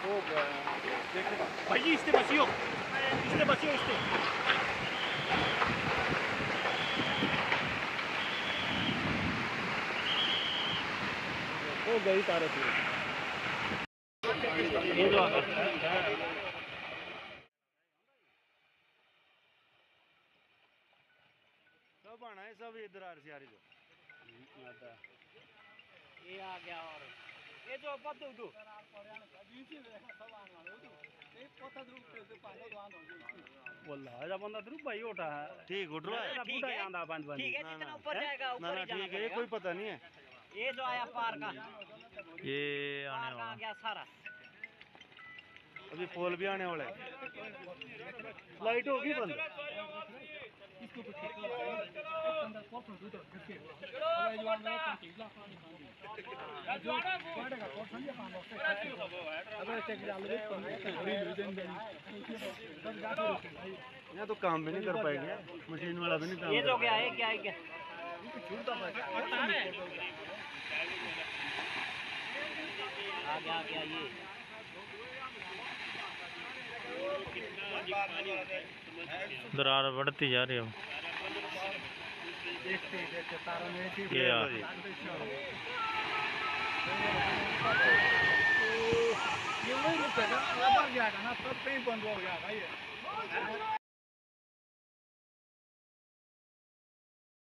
हो गया भाई, इससे बचियो, इससे बचियो, इससे हो गई तारे से सब आना है, सब इधर आ रही जो ये आ गया। और ये जो पद दो बोला जब बंदा ध्रुव भाई उठा है, ठीक उठ रहा है, ठीक है, जितना ऊपर जाएगा ऊपर ही जाना ठीक है, ये पड़ेगा। कोई पता नहीं है। ये जो आया पार का, ये पार आने का आ वाला गया सारा। अभी पोल भी आने वाला है। लाइट होगी बंद। यहाँ तो काम भी नहीं कर पाएंगे, मशीन वाला भी नहीं काम। ये जो क्या है, क्या है क्या आ गया ये दरार बढ़ती जा रही है। ये ये वही रुकेगा, अब आ गया ना, सब कहीं बंद हो गया भाई।